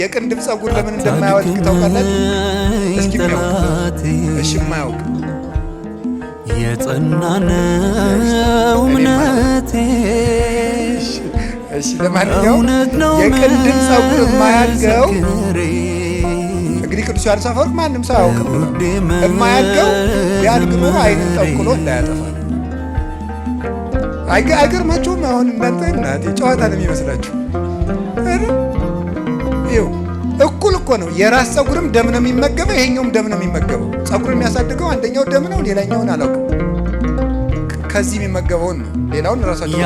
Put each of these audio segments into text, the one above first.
የቅንድብ ጸጉር ለምን እንደማያወልቅ ታውቃላችሁ? እስኪ እሺ ማያውቅ የጸናነው እምነቴ እሺ ለማንኛውም የቅንድብ ጸጉር የማያልቀው እንግዲህ ቅዱስ ዮሐንስ አፈወርቅ ማንም ሰው አያውቅም ብሎ የማያልቀው ቢያልቅ ኖሮ ዓይንን ጠንቁሎ እንዳያጠፋ። አይገርማችሁም? አሁን እናንተ እናቴ ጨዋታ ነው የሚመስላችሁ። ይኸው እኩል እኮ ነው። የራስ ጸጉርም ደም ነው የሚመገበው፣ ይሄኛውም ደም ነው የሚመገበው። ጸጉር የሚያሳድገው አንደኛው ደም ነው፣ ሌላኛውን አላውቅም። ከዚህ የሚመገበውን ነው፣ ሌላውን ራሳቸው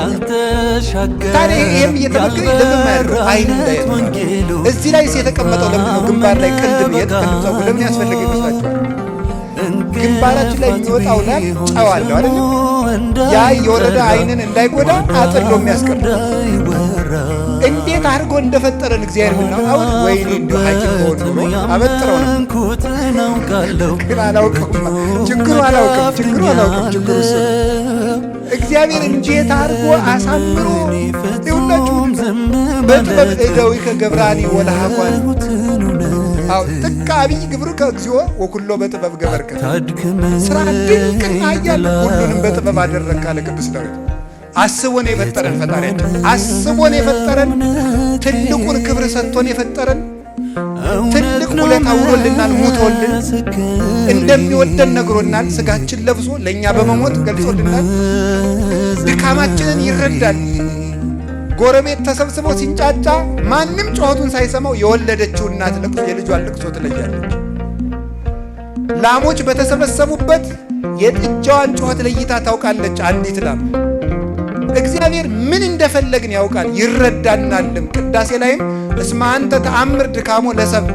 ታዲያ ይሄም እየተመገበ ለምን ማያድረው ዓይን እንዳያጠፋ። እዚህ ላይ የተቀመጠው ለምን ነው? ግንባር ላይ ቅንድብ የቅንድብ ጸጉር ለምን ያስፈልግ ይመስላችኋል? ግንባራችን ላይ የሚወጣው ላም ጨው አለው አይደል? ያ የወረደ ዓይንን እንዳይጎዳ አጥሎ የሚያስቀር እንዴት አድርጎ እንደፈጠረን እግዚአብሔር ብናውቀው ወይኔ እንደው ሐኪም ሆኖ አበጥረው ነው። ግን አላውቅም፣ ችግሩ አላውቅም። ችግሩ እሱ እግዚአብሔር እንዴት አድርጎ አሳምሮ ይሁላችሁ በጥበብ እደዊከ ገብራኒ ወለሐቋን ጥቀ አብይ ግብሩ ከእግዚኦ ወኩሎ በጥበብ ገበርከ ስራ ድንቅና ኃያል ሁሉንም በጥበብ አደረግክ አለ ቅዱስ ዳዊት። አስቦን የፈጠረን ፈጣሪያችን አስቦን የፈጠረን ትልቁን ክብር ሰጥቶን የፈጠረን ትልቅ ውለታ ውሎልናል። ሙቶልን እንደሚወደን ነግሮናል። ስጋችን ለብሶ ለእኛ በመሞት ገልጾልናል። ድካማችንን ይረዳል። ጎረቤት ተሰብስበው ሲንጫጫ ማንም ጮኸቱን ሳይሰማው የወለደችው እናት የልጇን ልቅሶ ትለያለች። ላሞች በተሰበሰቡበት የጥጃዋን ጮኸት ለይታ ታውቃለች አንዲት ላም። እግዚአብሔር ምን እንደፈለግን ያውቃል፣ ይረዳናልም። ቅዳሴ ላይም እስመ አንተ ተአምር ድካሞ ለሰብ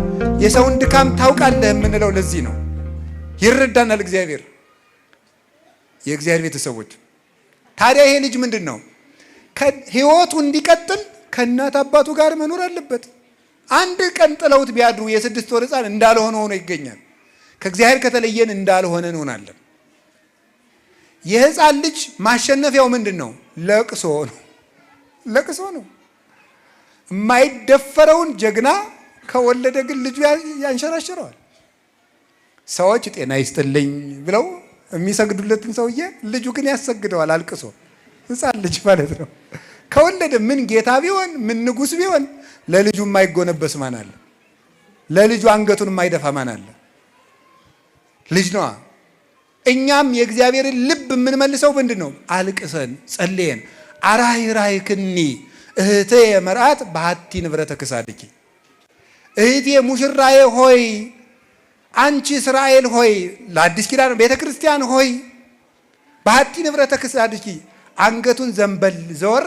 የሰውን ድካም ታውቃለህ የምንለው ለዚህ ነው። ይረዳናል እግዚአብሔር። የእግዚአብሔር ቤተሰቦች ታዲያ ይሄ ልጅ ምንድን ነው? ሕይወቱ እንዲቀጥል ከእናት አባቱ ጋር መኖር አለበት። አንድ ቀን ጥለውት ቢያድሩ የ6 ወር ሕፃን እንዳልሆነ ሆኖ ይገኛል። ከእግዚአብሔር ከተለየን እንዳልሆነ እንሆናለን። የሕፃን ልጅ ማሸነፊያው ምንድን ነው? ለቅሶ ነው። ለቅሶ ነው። የማይደፈረውን ጀግና ከወለደ ግን ልጁ ያንሸራሽረዋል። ሰዎች ጤና ይስጥልኝ ብለው የሚሰግዱለትን ሰውዬ ልጁ ግን ያሰግደዋል አልቅሶ። ሕፃን ልጅ ማለት ነው። ከወለደ ምን ጌታ ቢሆን ምን ንጉሥ ቢሆን ለልጁ የማይጎነበስ ማን አለ? ለልጁ አንገቱን የማይደፋ ማን አለ? ልጅ ነዋ። እኛም የእግዚአብሔርን ልብ የምንመልሰው ምንድን ነው? አልቅሰን ጸልየን አራይራይክኒ እህቴ መርአት በሐቲ ንብረተ ክሳድኪ፣ እህቴ ሙሽራዬ ሆይ፣ አንቺ እስራኤል ሆይ፣ ለአዲስ ኪዳን ቤተ ክርስቲያን ሆይ፣ በሐቲ ንብረተ ክሳድኪ አንገቱን ዘንበል ዘወር